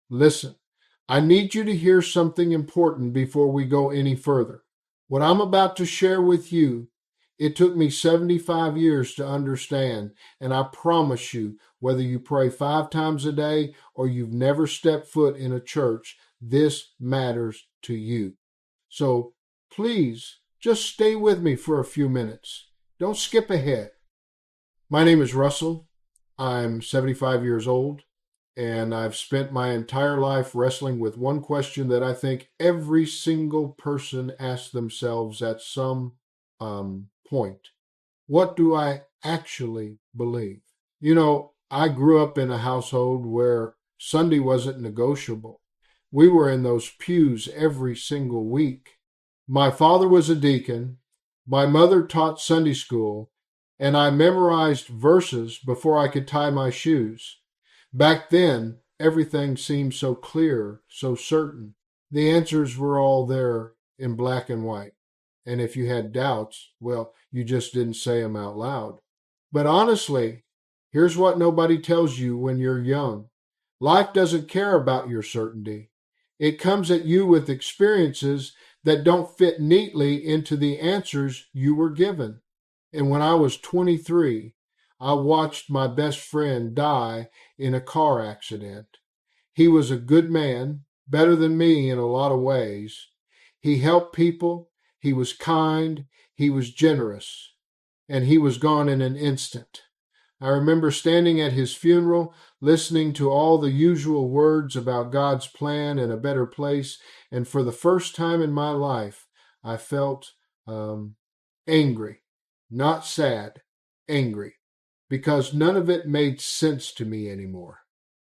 Listen, I need you to hear something important before we go any further. What I'm about to share with you, it took me 75 years to understand, and I promise you, whether you pray 5 times a day or you've never stepped foot in a church, this matters to you. So please just stay with me for a few minutes. Don't skip ahead. My name is Russell. I'm 75 years old, and I've spent my entire life wrestling with one question that I think every single person asks themselves at some point. What do I actually believe? I grew up in a household where Sunday wasn't negotiable. We were in those pews every single week. My father was a deacon. My mother taught Sunday school, and I memorized verses before I could tie my shoes. Back then, everything seemed so clear, so certain. The answers were all there in black and white. And if you had doubts, well, you just didn't say them out loud. But honestly, here's what nobody tells you when you're young. Life doesn't care about your certainty. It comes at you with experiences that don't fit neatly into the answers you were given. And when I was 23, I watched my best friend die in a car accident. He was a good man, better than me in a lot of ways. He helped people, he was kind, he was generous, and he was gone in an instant. I remember standing at his funeral, listening to all the usual words about God's plan and a better place, and for the first time in my life, I felt angry, not sad, angry, because none of it made sense to me anymore.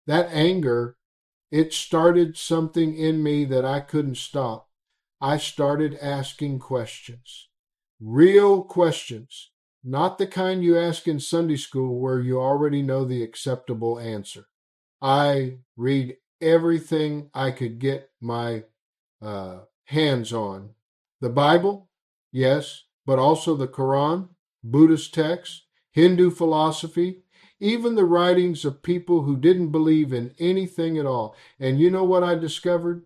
That anger, it started something in me that I couldn't stop. I started asking questions, real questions, not the kind you ask in Sunday school where you already know the acceptable answer. I read everything I could get my hands on. The Bible, yes, but also the Quran, Buddhist texts, Hindu philosophy, even the writings of people who didn't believe in anything at all. And you know what I discovered?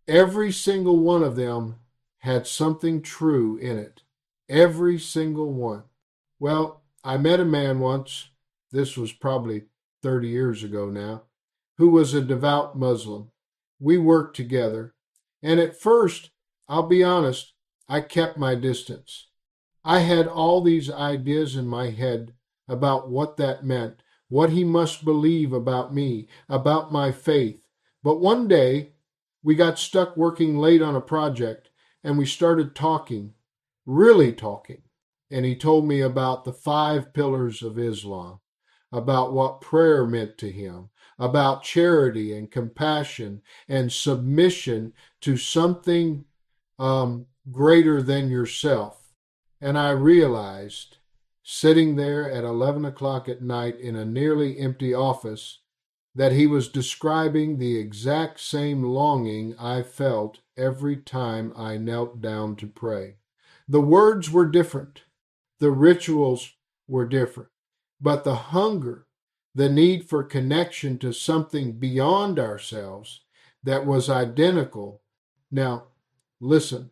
Every single one of them had something true in it. Every single one. Well, I met a man once, this was probably 30 years ago now, who was a devout Muslim. We worked together, and at first, I'll be honest, I kept my distance. I had all these ideas in my head about what that meant, what he must believe about me, about my faith. But one day, we got stuck working late on a project, and we started talking, really talking. And he told me about the 5 pillars of Islam, about what prayer meant to him, about charity and compassion and submission to something greater than yourself. And I realized, sitting there at 11 o'clock at night in a nearly empty office, that he was describing the exact same longing I felt every time I knelt down to pray. The words were different. The rituals were different. But the hunger, the need for connection to something beyond ourselves that was identical. Now, listen,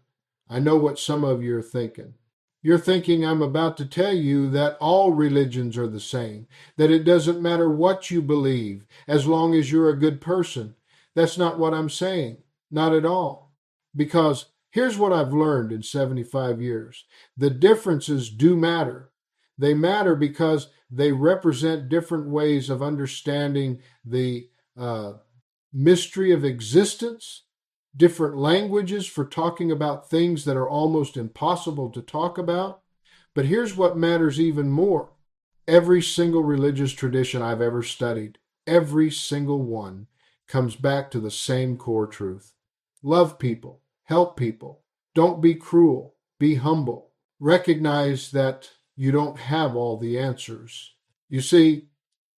I know what some of you are thinking. You're thinking I'm about to tell you that all religions are the same, that it doesn't matter what you believe as long as you're a good person. That's not what I'm saying. Not at all. Because here's what I've learned in 75 years. The differences do matter. They matter because they represent different ways of understanding the mystery of existence, different languages for talking about things that are almost impossible to talk about. But here's what matters even more. Every single religious tradition I've ever studied, every single one, comes back to the same core truth. Love people, help people, don't be cruel, be humble. Recognize that you don't have all the answers. You see,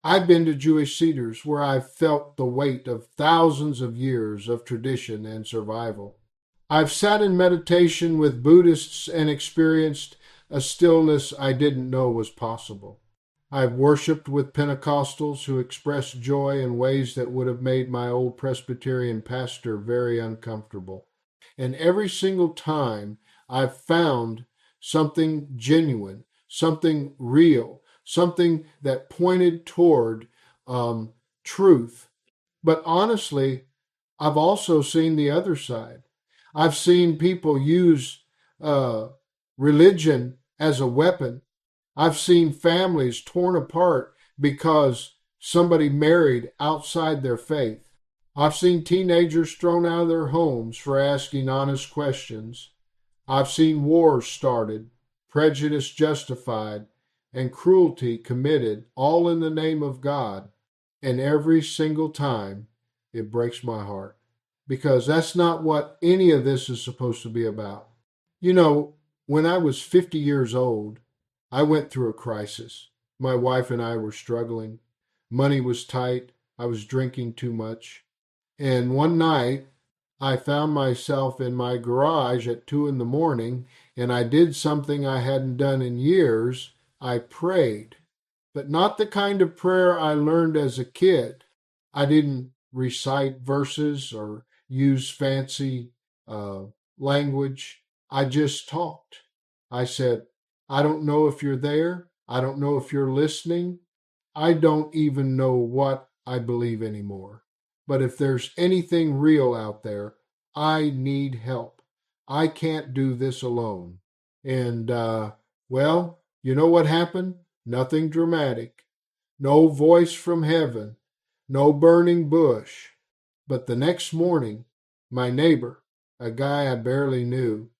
I've been to Jewish cedars where I've felt the weight of thousands of years of tradition and survival. I've sat in meditation with Buddhists and experienced a stillness I didn't know was possible. I've worshiped with Pentecostals who expressed joy in ways that would have made my old Presbyterian pastor very uncomfortable. And every single time I've found something genuine, something real, something that pointed toward truth. But honestly, I've also seen the other side. I've seen people use uh, religion as a weapon. I've seen families torn apart because somebody married outside their faith. I've seen teenagers thrown out of their homes for asking honest questions. I've seen wars started, prejudice justified, and cruelty committed, all in the name of God. And every single time, it breaks my heart because that's not what any of this is supposed to be about. You know, when I was 50 years old, I went through a crisis. My wife and I were struggling. Money was tight. I was drinking too much. And one night, I found myself in my garage at 2 in the morning, and I did something I hadn't done in years. I prayed, but not the kind of prayer I learned as a kid. I didn't recite verses or use fancy uh, language. I just talked. I said, I don't know if you're there. I don't know if you're listening. I don't even know what I believe anymore. But if there's anything real out there, I need help. I can't do this alone. And, well, you know what happened? Nothing dramatic. No voice from heaven. No burning bush. But the next morning, my neighbor, a guy I barely knew,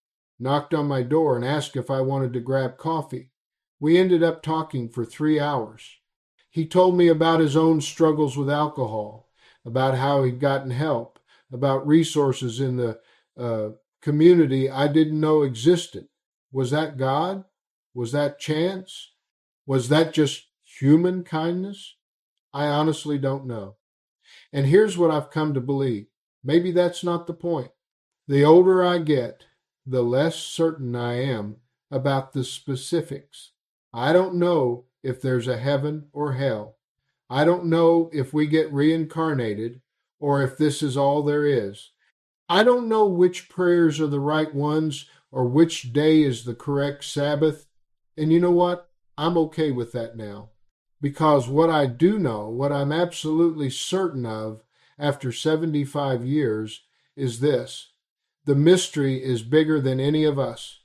knocked on my door and asked if I wanted to grab coffee. We ended up talking for 3 hours. He told me about his own struggles with alcohol, about how he'd gotten help, about resources in the community I didn't know existed. Was that God? Was that chance? Was that just human kindness? I honestly don't know. And here's what I've come to believe. Maybe that's not the point. The older I get, the less certain I am about the specifics. I don't know if there's a heaven or hell. I don't know if we get reincarnated or if this is all there is. I don't know which prayers are the right ones or which day is the correct Sabbath. And you know what? I'm okay with that now. Because what I do know, what I'm absolutely certain of after 75 years, is this: the mystery is bigger than any of us.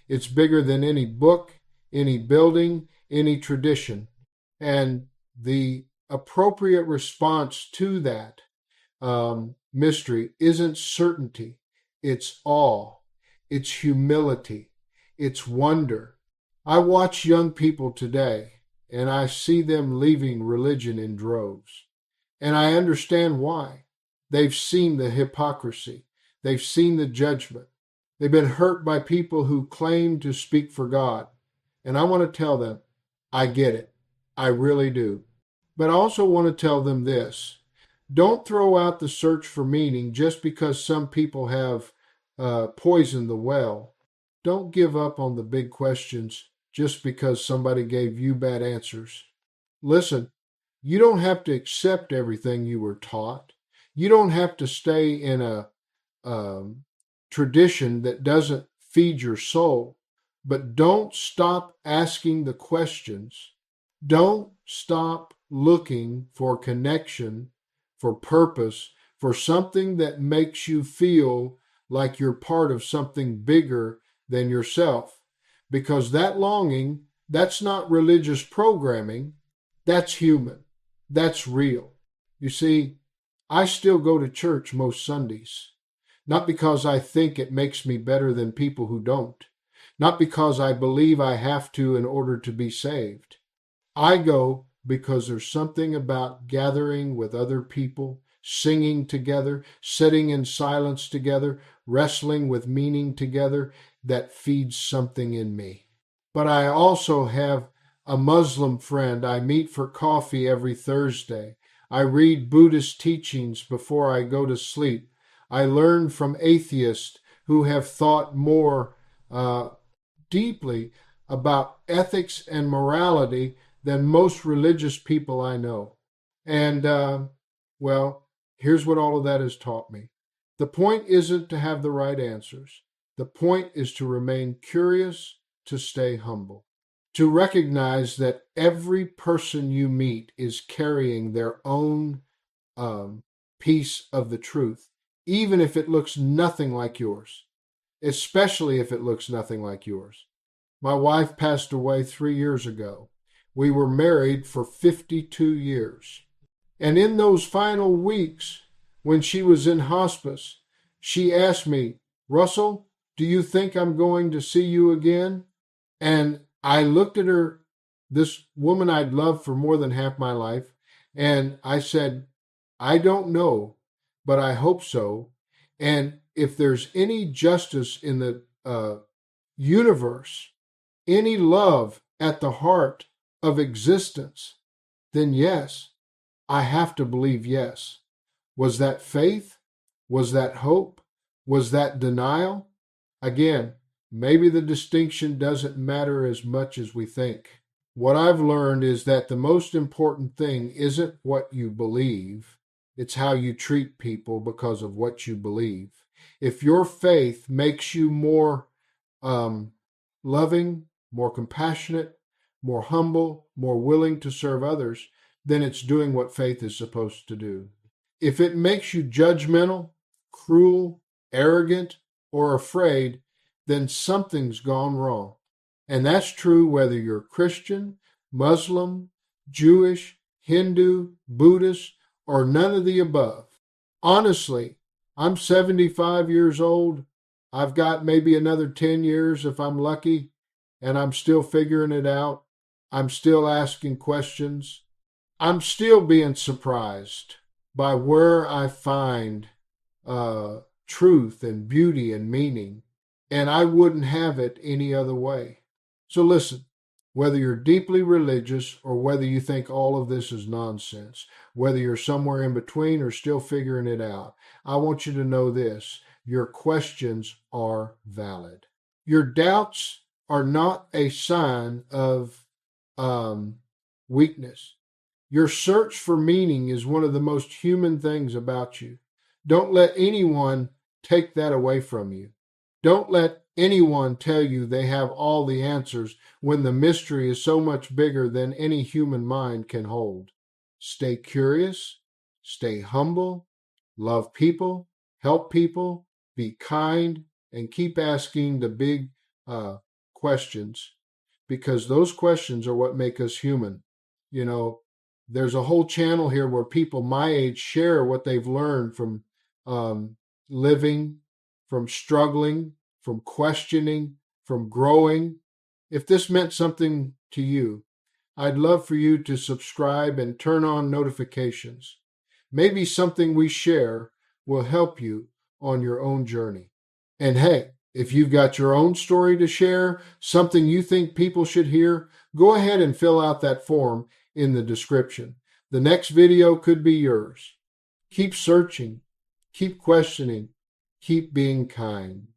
It's bigger than any book, any building, any tradition. And the appropriate response to that mystery isn't certainty, it's awe, it's humility, it's wonder. I watch young people today and I see them leaving religion in droves. And I understand why. They've seen the hypocrisy, they've seen the judgment, they've been hurt by people who claim to speak for God. And I want to tell them, I get it. I really do. But I also want to tell them this: don't throw out the search for meaning just because some people have poisoned the well. Don't give up on the big questions just because somebody gave you bad answers. Listen, you don't have to accept everything you were taught. You don't have to stay in a tradition that doesn't feed your soul. But don't stop asking the questions. Don't stop looking for connection, for purpose, for something that makes you feel like you're part of something bigger than yourself. Because that longing, that's not religious programming, that's human, that's real. You see, I still go to church most Sundays, not because I think it makes me better than people who don't, not because I believe I have to in order to be saved. I go because there's something about gathering with other people, singing together, sitting in silence together, wrestling with meaning together that feeds something in me. But I also have a Muslim friend I meet for coffee every Thursday. I read Buddhist teachings before I go to sleep. I learn from atheists who have thought more deeply about ethics and morality than most religious people I know. And, well, here's what all of that has taught me. The point isn't to have the right answers. The point is to remain curious, to stay humble, to recognize that every person you meet is carrying their own piece of the truth, even if it looks nothing like yours, especially if it looks nothing like yours. My wife passed away 3 years ago. We were married for 52 years. And in those final weeks, when she was in hospice, she asked me, Russell, do you think I'm going to see you again? And I looked at her, this woman I'd loved for more than half my life, and I said, I don't know, but I hope so. And if there's any justice in the universe, any love at the heart of existence, then yes, I have to believe yes. Was that faith? Was that hope? Was that denial? Again, maybe the distinction doesn't matter as much as we think. What I've learned is that the most important thing isn't what you believe, it's how you treat people because of what you believe. If your faith makes you more loving, more compassionate, more humble, more willing to serve others, then it's doing what faith is supposed to do. If it makes you judgmental, cruel, arrogant, or afraid, then something's gone wrong. And that's true whether you're Christian, Muslim, Jewish, Hindu, Buddhist, or none of the above. Honestly, I'm 75 years old. I've got maybe another 10 years if I'm lucky, and I'm still figuring it out. I'm still asking questions. I'm still being surprised by where I find truth and beauty and meaning, and I wouldn't have it any other way. So listen, whether you're deeply religious or whether you think all of this is nonsense, whether you're somewhere in between or still figuring it out, I want you to know this: your questions are valid. Your doubts are not a sign of weakness. Your search for meaning is one of the most human things about you. Don't let anyone take that away from you. Don't let anyone tell you they have all the answers when the mystery is so much bigger than any human mind can hold. Stay curious, stay humble, love people, help people, be kind, and keep asking the big questions, because those questions are what make us human. You know, there's a whole channel here where people my age share what they've learned from living, from struggling, from questioning, from growing. If this meant something to you, I'd love for you to subscribe and turn on notifications. Maybe something we share will help you on your own journey. And hey, if you've got your own story to share, something you think people should hear, go ahead and fill out that form in the description. The next video could be yours. Keep searching, keep questioning, keep being kind.